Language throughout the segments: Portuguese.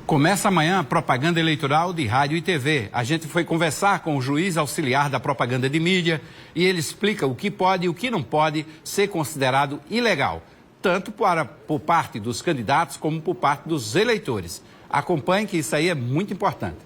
Começa amanhã a propaganda eleitoral de rádio e TV. A gente foi conversar com o juiz auxiliar da propaganda de mídia e ele explica o que pode e o que não pode ser considerado ilegal, tanto por parte dos candidatos como por parte dos eleitores. Acompanhe que isso aí é muito importante.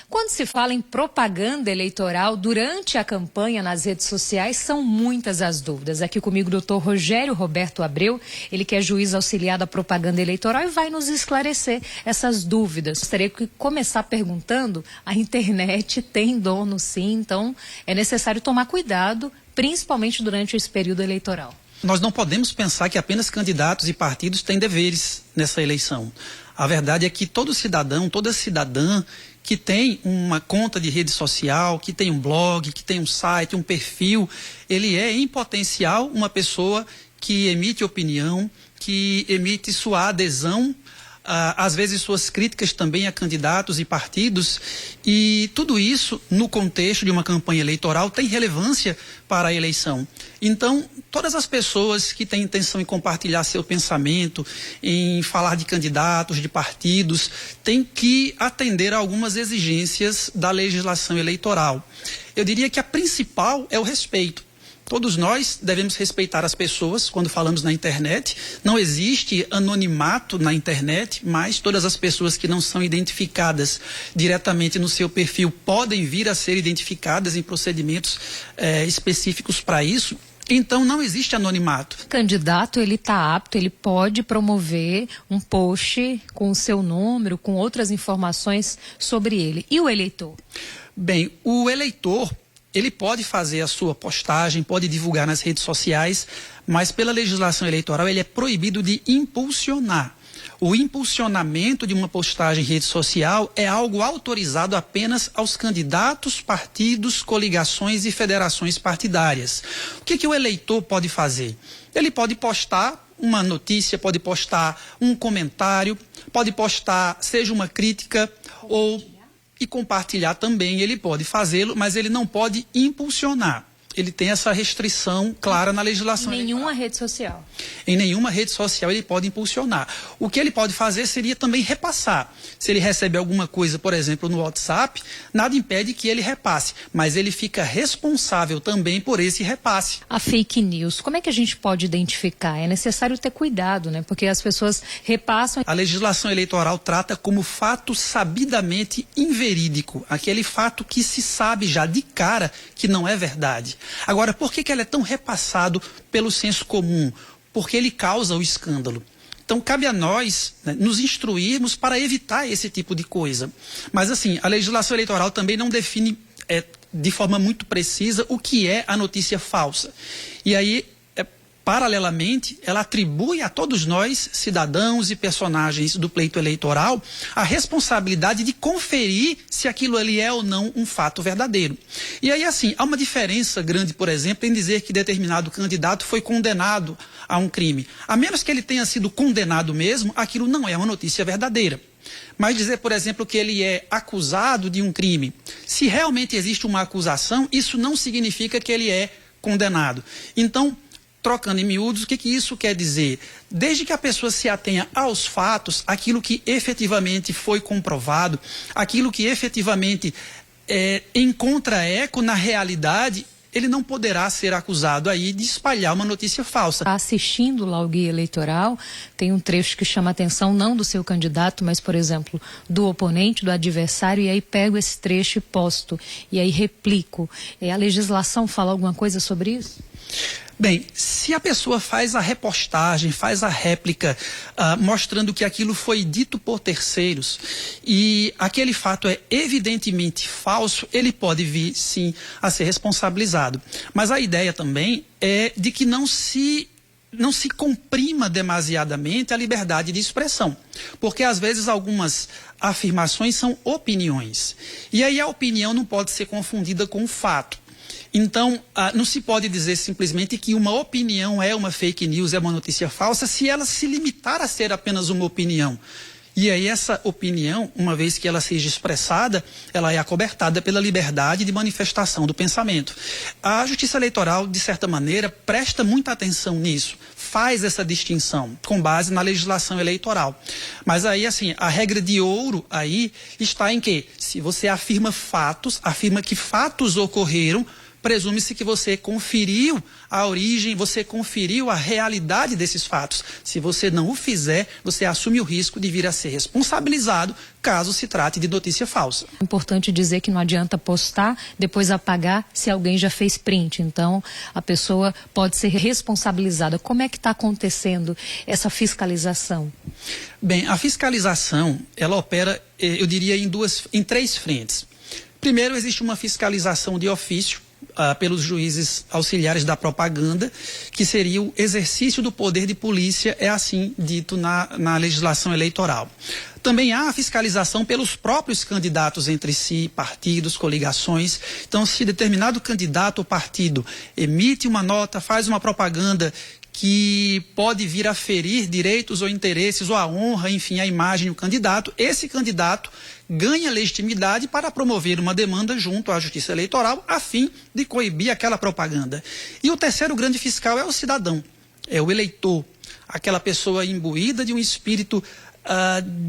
Quando se fala em propaganda eleitoral durante a campanha nas redes sociais, são muitas as dúvidas. Aqui comigo o doutor Rogério Roberto Abreu, ele que é juiz auxiliar da propaganda eleitoral e vai nos esclarecer essas dúvidas. Gostaria de começar perguntando, a internet tem dono sim, então é necessário tomar cuidado, principalmente durante esse período eleitoral. Nós não podemos pensar que apenas candidatos e partidos têm deveres nessa eleição. A verdade é que todo cidadão, toda cidadã que tem uma conta de rede social, que tem um blog, que tem um site, um perfil, ele é em potencial uma pessoa que emite opinião, que emite sua adesão, às vezes suas críticas também a candidatos e partidos, e tudo isso no contexto de uma campanha eleitoral tem relevância para a eleição. Então, todas as pessoas que têm intenção em compartilhar seu pensamento, em falar de candidatos, de partidos, têm que atender a algumas exigências da legislação eleitoral. Eu diria que a principal é o respeito. Todos nós devemos respeitar as pessoas quando falamos na internet. Não existe anonimato na internet, mas todas as pessoas que não são identificadas diretamente no seu perfil podem vir a ser identificadas em procedimentos específicos para isso. Então não existe anonimato. O candidato, ele está apto, ele pode promover um post com o seu número, com outras informações sobre ele. E o eleitor? Bem, o eleitor, ele pode fazer a sua postagem, pode divulgar nas redes sociais, mas pela legislação eleitoral ele é proibido de impulsionar. O impulsionamento de uma postagem em rede social é algo autorizado apenas aos candidatos, partidos, coligações e federações partidárias. O que o eleitor pode fazer? Ele pode postar uma notícia, pode postar um comentário, pode postar, seja uma crítica e compartilhar também, ele pode fazê-lo, mas ele não pode impulsionar. Ele tem essa restrição clara na legislação eleitoral. Nenhuma rede social. Em nenhuma rede social ele pode impulsionar. O que ele pode fazer seria também repassar. Se ele recebe alguma coisa, por exemplo, no WhatsApp, nada impede que ele repasse, mas ele fica responsável também por esse repasse. A fake news, como é que a gente pode identificar? É necessário ter cuidado, né? Porque as pessoas repassam. A legislação eleitoral trata como fato sabidamente inverídico, aquele fato que se sabe já de cara que não é verdade. Agora, por que ele é tão repassado pelo senso comum? Porque ele causa o escândalo. Então, cabe a nós, né, nos instruirmos para evitar esse tipo de coisa. Mas, assim, a legislação eleitoral também não define de forma muito precisa o que é a notícia falsa. E aí, paralelamente, ela atribui a todos nós, cidadãos e personagens do pleito eleitoral, a responsabilidade de conferir se aquilo ali é ou não um fato verdadeiro. E aí, assim, há uma diferença grande, por exemplo, em dizer que determinado candidato foi condenado a um crime. A menos que ele tenha sido condenado mesmo, aquilo não é uma notícia verdadeira. Mas dizer, por exemplo, que ele é acusado de um crime, se realmente existe uma acusação, isso não significa que ele é condenado. Então, trocando em miúdos, o que isso quer dizer? Desde que a pessoa se atenha aos fatos, aquilo que efetivamente foi comprovado, aquilo que efetivamente encontra eco na realidade, ele não poderá ser acusado aí de espalhar uma notícia falsa. Assistindo lá o guia eleitoral, tem um trecho que chama a atenção, não do seu candidato, mas, por exemplo, do oponente, do adversário, e aí pego esse trecho e posto, e aí replico. A legislação fala alguma coisa sobre isso? Bem, se a pessoa faz a repostagem, faz a réplica, mostrando que aquilo foi dito por terceiros e aquele fato é evidentemente falso, ele pode vir, sim, a ser responsabilizado. Mas a ideia também é de que não se comprima demasiadamente a liberdade de expressão, porque às vezes algumas afirmações são opiniões, e aí a opinião não pode ser confundida com o fato. Então, não se pode dizer simplesmente que uma opinião é uma fake news, é uma notícia falsa, se ela se limitar a ser apenas uma opinião. E aí essa opinião, uma vez que ela seja expressada, ela é acobertada pela liberdade de manifestação do pensamento. A Justiça Eleitoral, de certa maneira, presta muita atenção nisso. faz essa distinção com base na legislação eleitoral. Mas aí, assim, a regra de ouro aí está em que, se você afirma fatos, afirma que fatos ocorreram, presume-se que você conferiu a origem, você conferiu a realidade desses fatos. Se você não o fizer, você assume o risco de vir a ser responsabilizado caso se trate de notícia falsa. É importante dizer que não adianta postar, depois apagar se alguém já fez print. Então, a pessoa pode ser responsabilizada. Como é que está acontecendo essa fiscalização? Bem, a fiscalização, ela opera, eu diria, em três frentes. Primeiro, existe uma fiscalização de ofício, pelos juízes auxiliares da propaganda, que seria o exercício do poder de polícia, é assim dito na legislação eleitoral. Também há a fiscalização pelos próprios candidatos entre si, partidos, coligações. Então, se determinado candidato ou partido emite uma nota, faz uma propaganda que pode vir a ferir direitos ou interesses, ou a honra, enfim, a imagem do candidato, esse candidato ganha legitimidade para promover uma demanda junto à Justiça Eleitoral a fim de coibir aquela propaganda. E o terceiro grande fiscal é o cidadão, é o eleitor, aquela pessoa imbuída de um espírito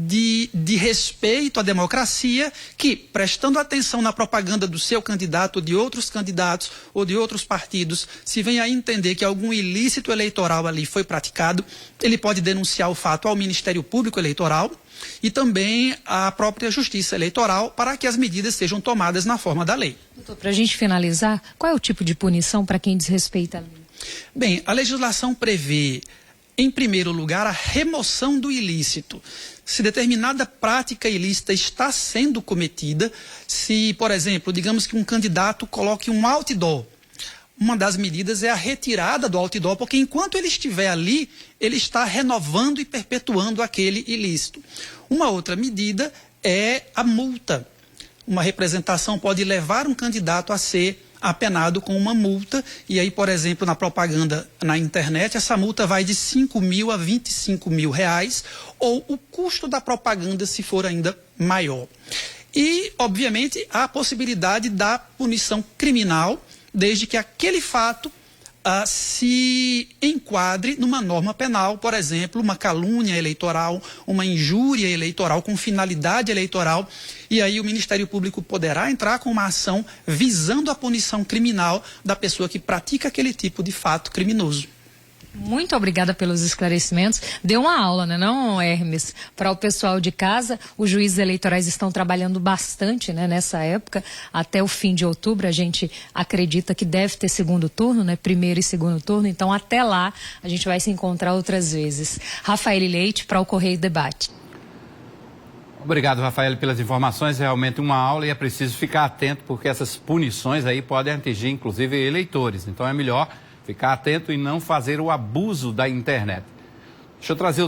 de respeito à democracia, que, prestando atenção na propaganda do seu candidato, ou de outros candidatos, ou de outros partidos, se vem a entender que algum ilícito eleitoral ali foi praticado, ele pode denunciar o fato ao Ministério Público Eleitoral e também à própria Justiça Eleitoral, para que as medidas sejam tomadas na forma da lei. Doutor, para a gente finalizar, qual é o tipo de punição para quem desrespeita a lei? Bem, a legislação prevê, em primeiro lugar, a remoção do ilícito. Se determinada prática ilícita está sendo cometida, se, por exemplo, digamos que um candidato coloque um outdoor, uma das medidas é a retirada do outdoor, porque enquanto ele estiver ali, ele está renovando e perpetuando aquele ilícito. Uma outra medida é a multa. Uma representação pode levar um candidato a ser apenado com uma multa, e aí, por exemplo, na propaganda na internet, essa multa vai de 5 mil a 25 mil reais, ou o custo da propaganda, se for ainda maior. E, obviamente, há a possibilidade da punição criminal, desde que aquele fato se enquadre numa norma penal, por exemplo, uma calúnia eleitoral, uma injúria eleitoral com finalidade eleitoral, e aí o Ministério Público poderá entrar com uma ação visando a punição criminal da pessoa que pratica aquele tipo de fato criminoso. Muito obrigada pelos esclarecimentos. Deu uma aula, né, não, Hermes? Para o pessoal de casa, os juízes eleitorais estão trabalhando bastante, né, nessa época. Até o fim de outubro, a gente acredita que deve ter segundo turno, né, primeiro e segundo turno. Então, até lá, a gente vai se encontrar outras vezes. Rafael Leite, para o Correio Debate. Obrigado, Rafael, pelas informações. Realmente uma aula, e é preciso ficar atento, porque essas punições aí podem atingir, inclusive, eleitores. Então, é melhor ficar atento e não fazer o abuso da internet. Deixa eu trazer outra